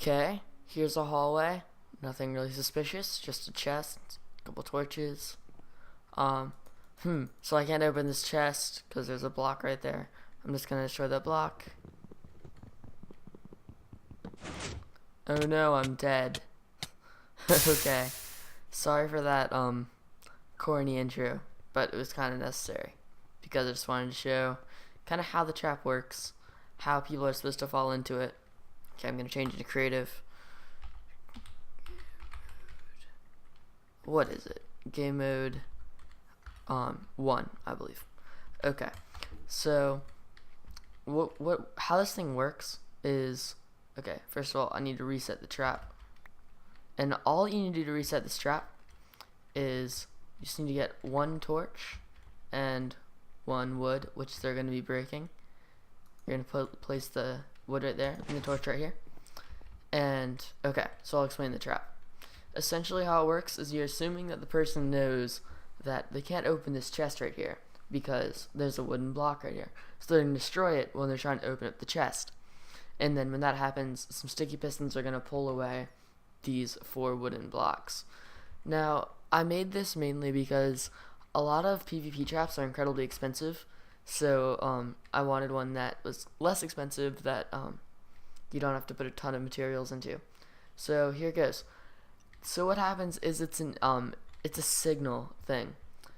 Okay, here's a hallway. Nothing really suspicious, just a chest, a couple torches. Um, so I can't open this chest because there's a block right there. I'm just gonna destroy that block. Oh no, I'm dead. Okay, sorry for that, corny intro, but it was kind of necessary because I just wanted to show kind of how the trap works, how people are supposed to fall into it. Okay, I'm gonna change it to creative. What is it? Game mode 1, I believe. Okay, so how this thing works is, okay, first of all I need to reset the trap, and all you need to do to reset this trap is you just need to get one torch and one wood, which they're going to be breaking. You're going to place the wood right there and the torch right here. And okay, so I'll explain the trap. Essentially how it works is you're assuming that the person knows that they can't open this chest right here because there's a wooden block right here. So they're going to destroy it when they're trying to open up the chest. And then when that happens, some sticky pistons are going to pull away these 4 wooden blocks. Now, I made this mainly because a lot of PvP traps are incredibly expensive. So I wanted one that was less expensive that you don't have to put a ton of materials into. So here it goes. So what happens is it's a signal thing.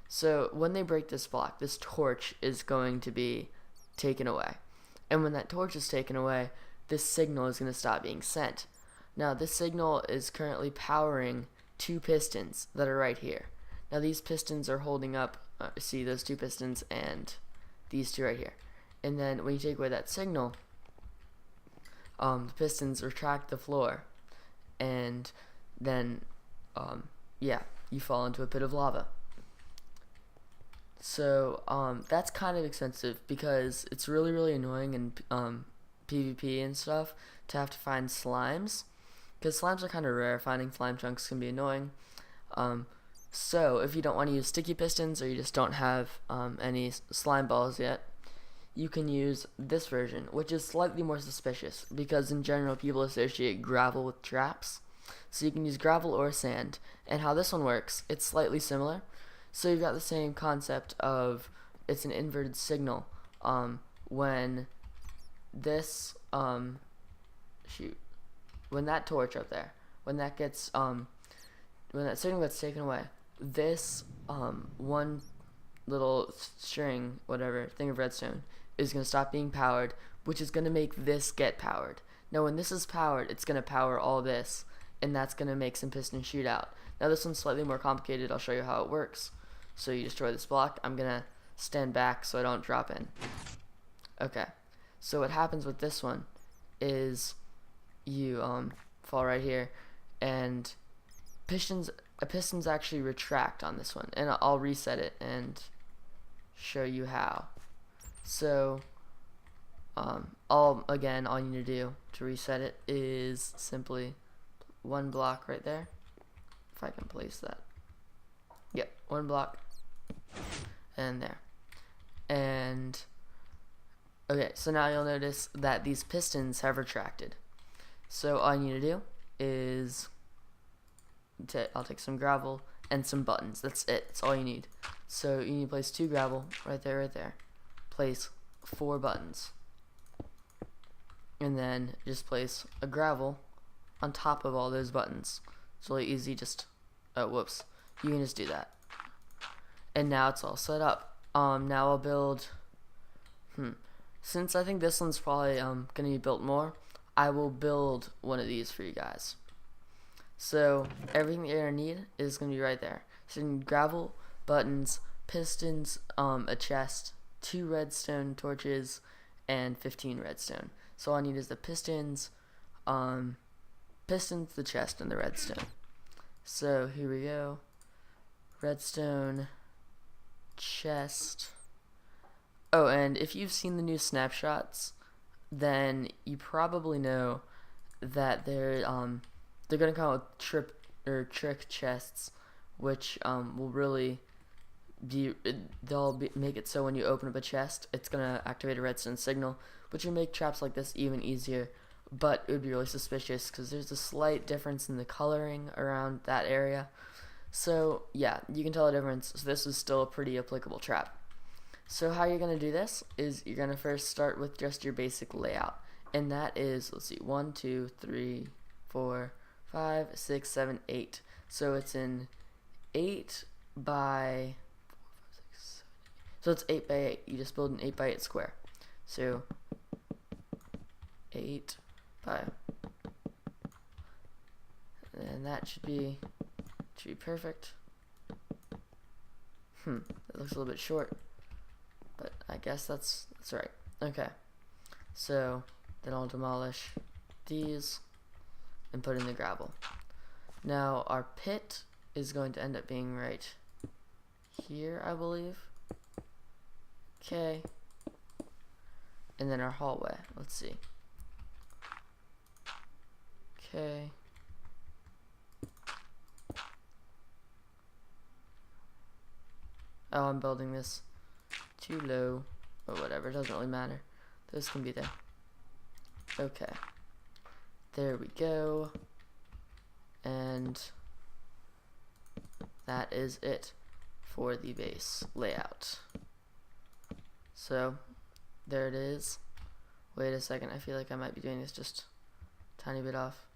So when they break this block, this torch is going to be taken away. And when that torch is taken away, this signal is going to stop being sent. Now this signal is currently powering 2 pistons that are right here. Now these pistons are holding up, see those 2 pistons and these 2 right here. And then when you take away that signal, the pistons retract the floor, and then yeah, you fall into a pit of lava. So that's kind of expensive because it's really annoying in PvP and stuff to have to find slimes, because slimes are kind of rare. Finding slime chunks can be annoying. So if you don't want to use sticky pistons, or you just don't have any slime balls yet, you can use this version, which is slightly more suspicious because in general people associate gravel with traps. So you can use gravel or sand. And how this one works, it's slightly similar. So you've got the same concept of, it's an inverted signal. When this when that torch up there, when that signal gets taken away, this one little string, whatever, thing of redstone is going to stop being powered, which is going to make this get powered. Now when this is powered, it's going to power all this, and that's going to make some pistons shoot out. Now this one's slightly more complicated. I'll show you how it works. So you destroy this block. I'm going to stand back so I don't drop in. Okay, so what happens with this one is you fall right here, and pistons actually retract on this one, and I'll reset it and show you how. So all you need to do to reset it is simply one block right there, if I can place that. Yep, one block and there. And okay, so now you'll notice that these pistons have retracted. So all you need to do is I'll take some gravel and some buttons. That's it. That's all you need. So you need to place 2 gravel right there. Place 4 buttons, and then just place a gravel on top of all those buttons. It's really easy. Just you can just do that, and now it's all set up. Now I'll build. Since I think this one's probably gonna be built more, I will build one of these for you guys. So everything you're gonna need is gonna be right there. So you need gravel, buttons, pistons, a chest, 2 redstone torches, and 15 redstone. So all I need is the pistons, the chest, and the redstone. So here we go. Redstone, chest. Oh, and if you've seen the new snapshots, then you probably know that they're gonna come with trick chests, which will really make it so when you open up a chest, it's gonna activate a redstone signal, which will make traps like this even easier. but it would be really suspicious because there's a slight difference in the coloring around that area. So yeah, you can tell the difference. So this is still a pretty applicable trap. So how you're going to do this is you're going to first start with just your basic layout. And that is, let's see, 1, 2, 3, 4, 5, 6, 7, 8. So it's in 8 by 4, 5, 6, 7, 8. So it's 8 by 8. You just build an 8 by 8 square. So 8 by, and that should be perfect. That looks a little bit short, but I guess that's right. Okay, so then I'll demolish these and put in the gravel. Now our pit is going to end up being right here, I believe. Okay, and then our hallway, let's see. Okay. Oh, I'm building this too low, or whatever, it doesn't really matter. Those can be there. Okay. There we go. And that is it for the base layout. So, there it is. Wait a second, I feel like I might be doing this just a tiny bit off.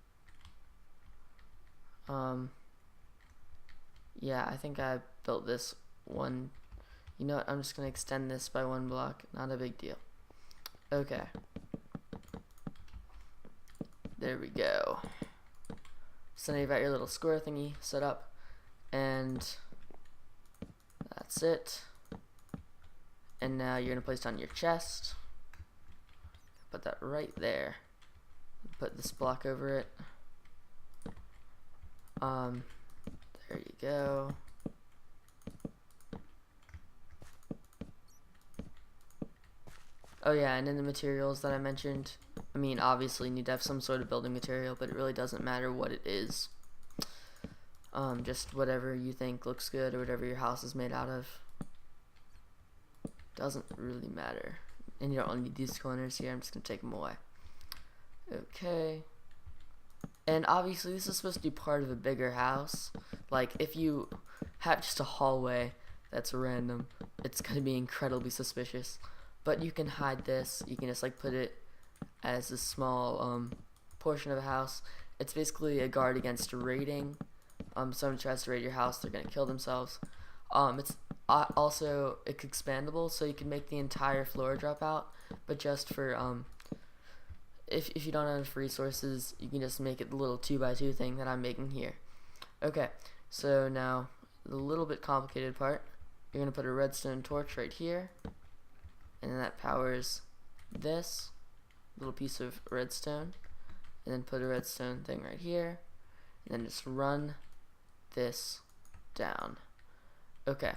Yeah, I think I built this one. You know what, I'm just gonna extend this by 1 block, not a big deal. Okay, there we go. So now you've got your little square thingy set up, and that's it. And now you're gonna place it on your chest. Put that right there. Put this block over it. There you go. Oh yeah, and in the materials that I mentioned, I mean, obviously you need to have some sort of building material, but it really doesn't matter what it is. Just whatever you think looks good or whatever your house is made out of. Doesn't really matter. And you don't really need these corners here, I'm just going to take them away. Okay. And obviously this is supposed to be part of a bigger house. Like, if you have just a hallway that's random, it's going to be incredibly suspicious. But you can hide this. You can just like put it as a small portion of a house. It's basically a guard against raiding. Someone tries to raid your house, they're going to kill themselves. It's also, it's expandable, so you can make the entire floor drop out. But just for if you don't have enough resources, you can just make it the little 2x2 thing that I'm making here. Okay, so now the little bit complicated part. You're going to put a redstone torch right here, and then that powers this little piece of redstone, and then put a redstone thing right here, and then just run this down. Okay,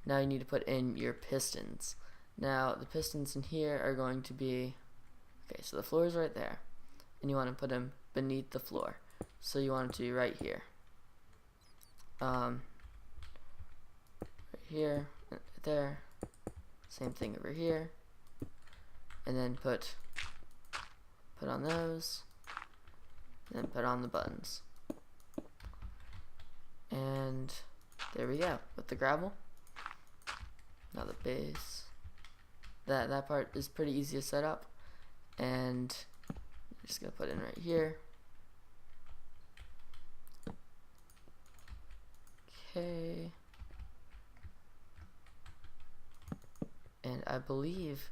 now you need to put in your pistons. Now the pistons in here are going to be, okay, so the floor is right there, and you want to put them beneath the floor. So you want it to be right here. Right here, right there. Same thing over here. And then put on those. And then put on the buttons. And there we go, with the gravel. Now the base. That part is pretty easy to set up. And I'm just gonna put in right here. Okay. And I believe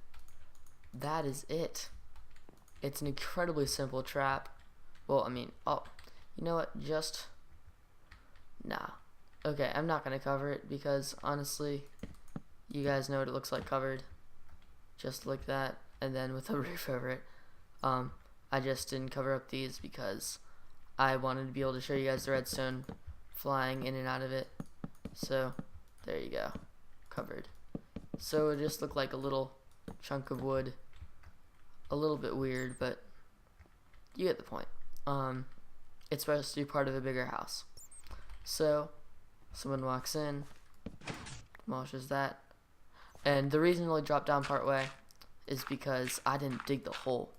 that is it. It's an incredibly simple trap. Well, I mean, oh, you know what? Just, nah. Okay, I'm not gonna cover it because honestly, you guys know what it looks like covered. Just like that, and then with a roof over it. I just didn't cover up these because I wanted to be able to show you guys the redstone flying in and out of it. So, there you go. Covered. So it just looked like a little chunk of wood. A little bit weird, but you get the point. It's supposed to be part of a bigger house. So, someone walks in, demolishes that. And the reason it only dropped down part way is because I didn't dig the hole.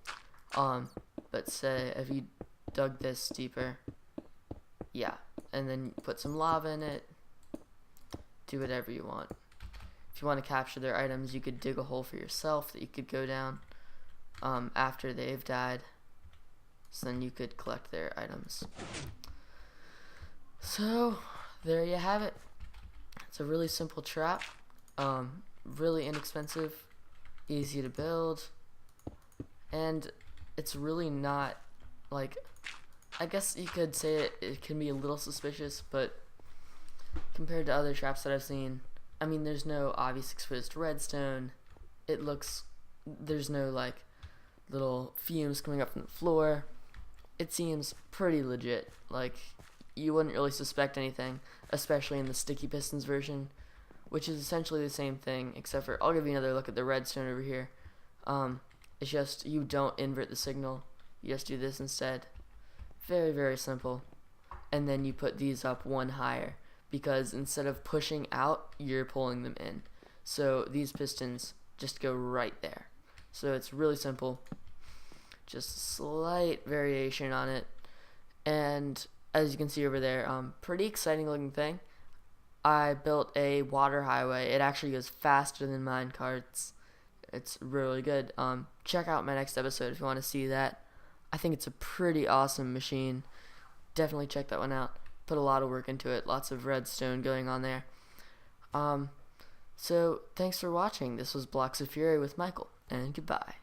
but say if you dug this deeper, yeah, and then put some lava in it, do whatever you want. If you want to capture their items, you could dig a hole for yourself that you could go down after they've died, so then you could collect their items. So there you have it. It's a really simple trap, really inexpensive, easy to build, and it's really not, like, I guess you could say it can be a little suspicious, but compared to other traps that I've seen, I mean, there's no obvious exposed redstone. There's no like little fumes coming up from the floor. It seems pretty legit. Like, you wouldn't really suspect anything, especially in the sticky pistons version, which is essentially the same thing, except for, I'll give you another look at the redstone over here. It's just, you don't invert the signal, you just do this instead. Very, very simple. And then you put these up one higher, because instead of pushing out, you're pulling them in. So these pistons just go right there. So it's really simple, just a slight variation on it. And as you can see over there, pretty exciting looking thing. I built a water highway. It actually goes faster than mine carts. It's really good. Check out my next episode if you want to see that. I think it's a pretty awesome machine. Definitely check that one out. Put a lot of work into it. Lots of redstone going on there. So thanks for watching. This was Blocks of Fury with Michael, and goodbye.